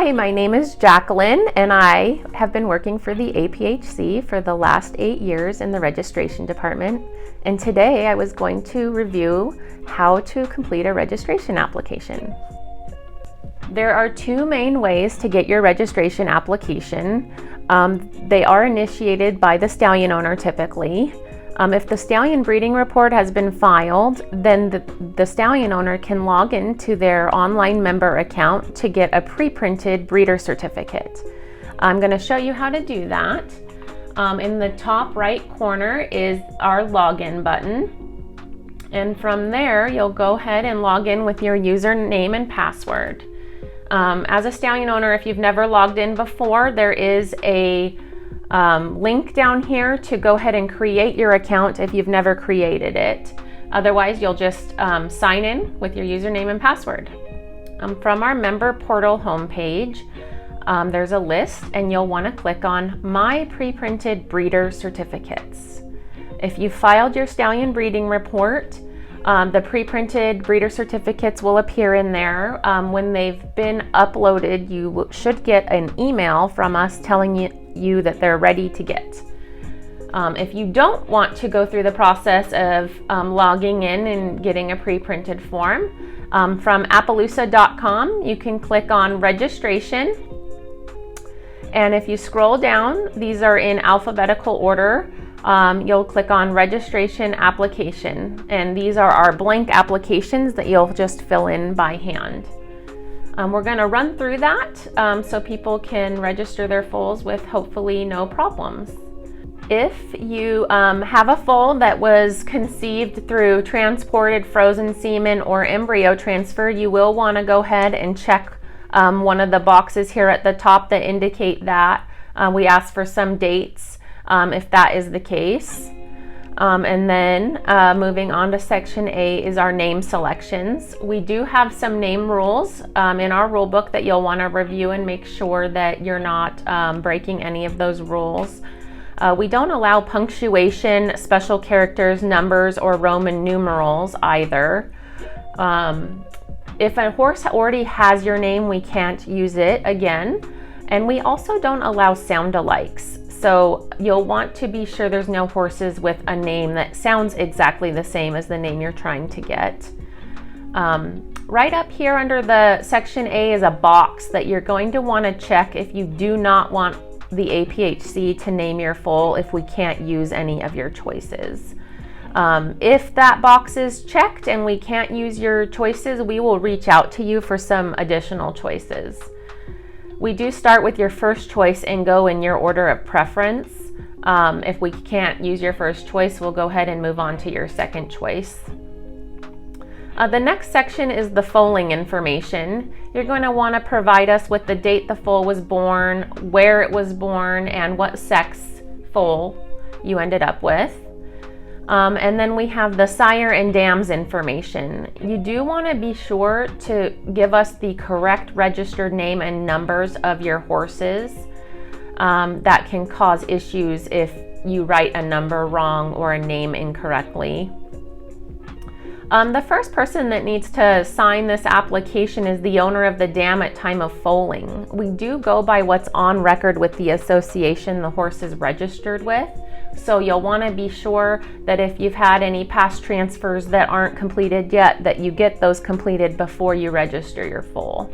Hi, my name is Jacqueline, and I have been working for the APHC for the last 8 years in the registration department. And today I was going to review how to complete a registration application. There are two main ways to get your registration application. They are initiated by the stallion owner typically. If the stallion breeding report has been filed, then the stallion owner can log into their online member account to get a pre-printed breeder certificate. I'm going to show you how to do that. In the top right corner is our login button. And from there, you'll go ahead and log in with your username and password. As a stallion owner, if you've never logged in before, there is a link down here to go ahead and create your account if you've never created it. Otherwise, you'll just sign in with your username and password. From our member portal homepage, there's a list, and you'll want to click on My Pre-Printed Breeder Certificates. If you filed your stallion breeding report, the pre-printed breeder certificates will appear in there. When they've been uploaded, you should get an email from us telling you that they're ready to get. If you don't want to go through the process of logging in and getting a pre-printed form, from Appaloosa.com, you can click on registration. And if you scroll down, these are in alphabetical order. You'll click on registration application, and these are our blank applications that you'll just fill in by hand. We're going to run through that so people can register their foals with hopefully no problems. If you have a foal that was conceived through transported frozen semen or embryo transfer, you will want to go ahead and check one of the boxes here at the top that indicate that. We ask for some dates if that is the case. And then moving on to section A is our name selections. We do have some name rules in our rule book that you'll want to review and make sure that you're not breaking any of those rules. We don't allow punctuation, special characters, numbers, or Roman numerals either. If a horse already has your name, we can't use it again. And we also don't allow sound-alikes. So you'll want to be sure there's no horses with a name that sounds exactly the same as the name you're trying to get. Right up here under the section A is a box that you're going to want to check if you do not want the APHC to name your foal if we can't use any of your choices. If that box is checked and we can't use your choices, we will reach out to you for some additional choices. We do start with your first choice and go in your order of preference. If we can't use your first choice, we'll go ahead and move on to your second choice. The next section is the foaling information. You're going to want to provide us with the date the foal was born, where it was born, and what sex foal you ended up with. And then we have the sire and dams information. You do want to be sure to give us the correct registered name and numbers of your horses. That can cause issues if you write a number wrong or a name incorrectly. The first person that needs to sign this application is the owner of the dam at time of foaling. We do go by what's on record with the association the horse is registered with. So you'll want to be sure that if you've had any past transfers that aren't completed yet, that you get those completed before you register your foal.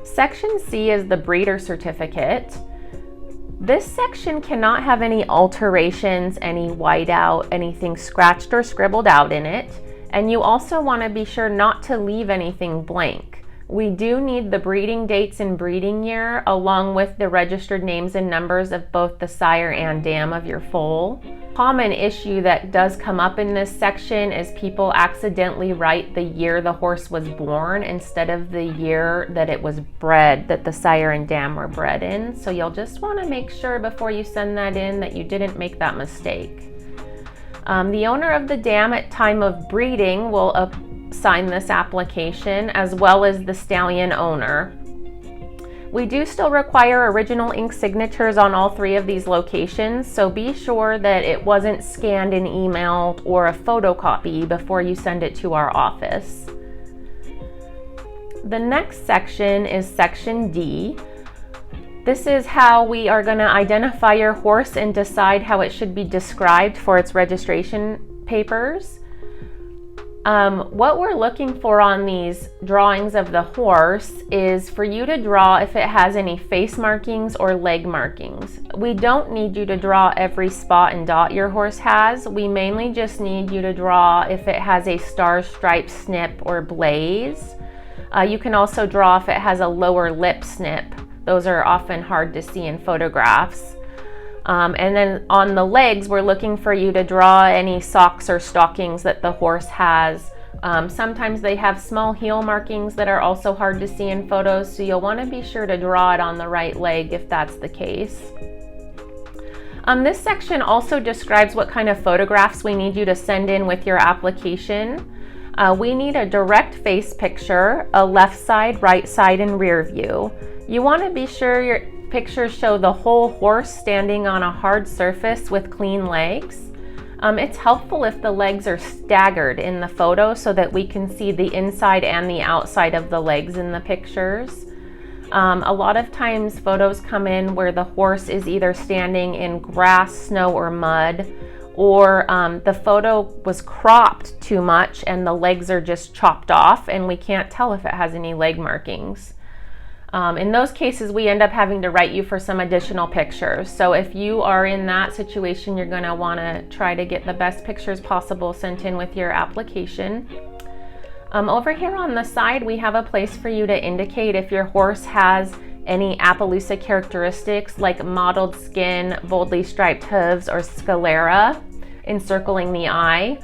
Section C is the breeder certificate. This section cannot have any alterations, any whiteout, anything scratched or scribbled out in it. And you also want to be sure not to leave anything blank. We do need the breeding dates and breeding year along with the registered names and numbers of both the sire and dam of your foal. Common issue that does come up in this section is people accidentally write the year the horse was born instead of the year that it was bred, that the sire and dam were bred in. So you'll just want to make sure before you send that in that you didn't make that mistake. The owner of the dam at time of breeding will sign this application, as well as the stallion owner. We do still require original ink signatures on all 3 of these locations, so be sure that it wasn't scanned and emailed or a photocopy before you send it to our office. The next section is section D. This is how we are going to identify your horse and decide how it should be described for its registration papers. What we're looking for on these drawings of the horse is for you to draw if it has any face markings or leg markings. We don't need you to draw every spot and dot your horse has. We mainly just need you to draw if it has a star, stripe, snip, or blaze. You can also draw if it has a lower lip snip. Those are often hard to see in photographs. And then on the legs, we're looking for you to draw any socks or stockings that the horse has. Sometimes they have small heel markings that are also hard to see in photos, so you'll want to be sure to draw it on the right leg if that's the case. This section also describes what kind of photographs we need you to send in with your application. We need a direct face picture, a left side, right side, and rear view. You want to be sure your pictures show the whole horse standing on a hard surface with clean legs. It's helpful if the legs are staggered in the photo so that we can see the inside and the outside of the legs in the pictures. A lot of times photos come in where the horse is either standing in grass, snow, or mud, or the photo was cropped too much and the legs are just chopped off and we can't tell if it has any leg markings. In those cases, we end up having to write you for some additional pictures. So if you are in that situation, you're going to want to try to get the best pictures possible sent in with your application. Over here on the side, we have a place for you to indicate if your horse has any Appaloosa characteristics like mottled skin, boldly striped hooves, or sclera encircling the eye.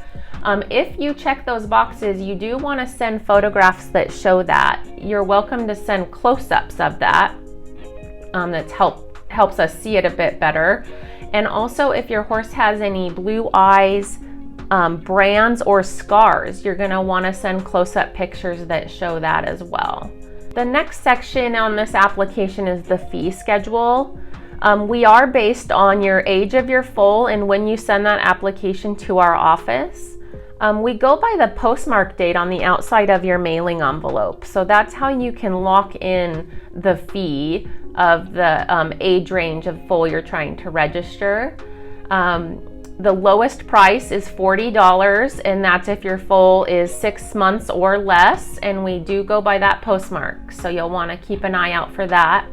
If you check those boxes, you do want to send photographs that show that. You're welcome to send close-ups of that. That helps us see it a bit better. And also, if your horse has any blue eyes, brands, or scars, you're going to want to send close-up pictures that show that as well. The next section on this application is the fee schedule. We are based on your age of your foal and when you send that application to our office. We go by the postmark date on the outside of your mailing envelope. So that's how you can lock in the fee of the age range of foal you're trying to register. The lowest price is $40, and that's if your foal is 6 months or less, and we do go by that postmark. So you'll want to keep an eye out for that.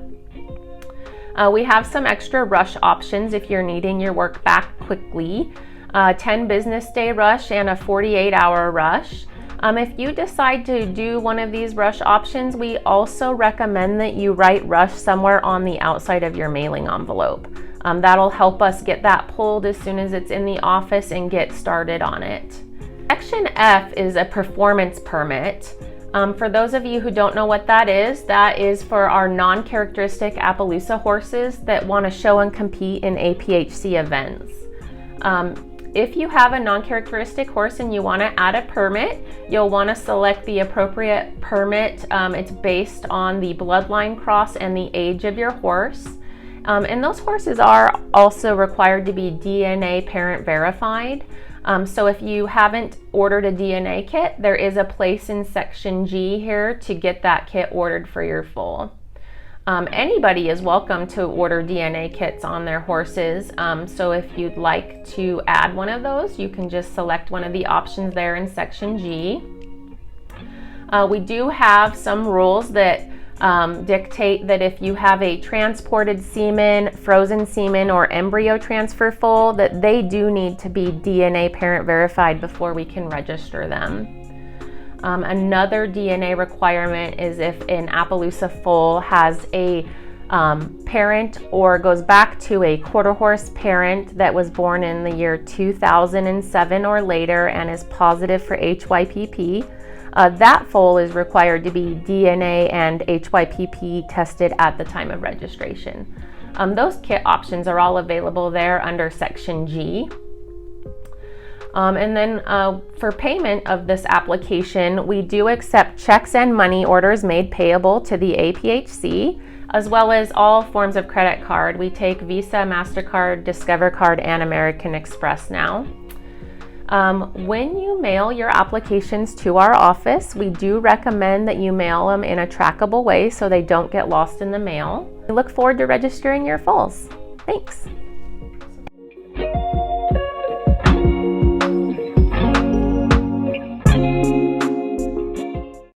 We have some extra rush options if you're needing your work back quickly. 10 business day rush and a 48-hour rush. If you decide to do one of these rush options, we also recommend that you write rush somewhere on the outside of your mailing envelope. That'll help us get that pulled as soon as it's in the office and get started on it. Section F is a performance permit. For those of you who don't know what that is for our non-characteristic Appaloosa horses that want to show and compete in APHC events. If you have a non-characteristic horse and you want to add a permit, you'll want to select the appropriate permit. It's based on the bloodline cross and the age of your horse. And those horses are also required to be DNA parent verified. So if you haven't ordered a DNA kit, there is a place in section G here to get that kit ordered for your foal. Anybody is welcome to order DNA kits on their horses. So if you'd like to add one of those, you can just select one of the options there in section G. We do have some rules that dictate that if you have a transported semen, frozen semen, or embryo transfer foal, that they do need to be DNA parent verified before we can register them. Another DNA requirement is if an Appaloosa foal has a parent or goes back to a quarter horse parent that was born in the year 2007 or later and is positive for HYPP. That foal is required to be DNA and HYPP tested at the time of registration. Those kit options are all available there under section G. And then for payment of this application, we do accept checks and money orders made payable to the APHC, as well as all forms of credit card. We take Visa, MasterCard, Discover Card, and American Express now. When you mail your applications to our office, we do recommend that you mail them in a trackable way so they don't get lost in the mail. We look forward to registering your foals. Thanks.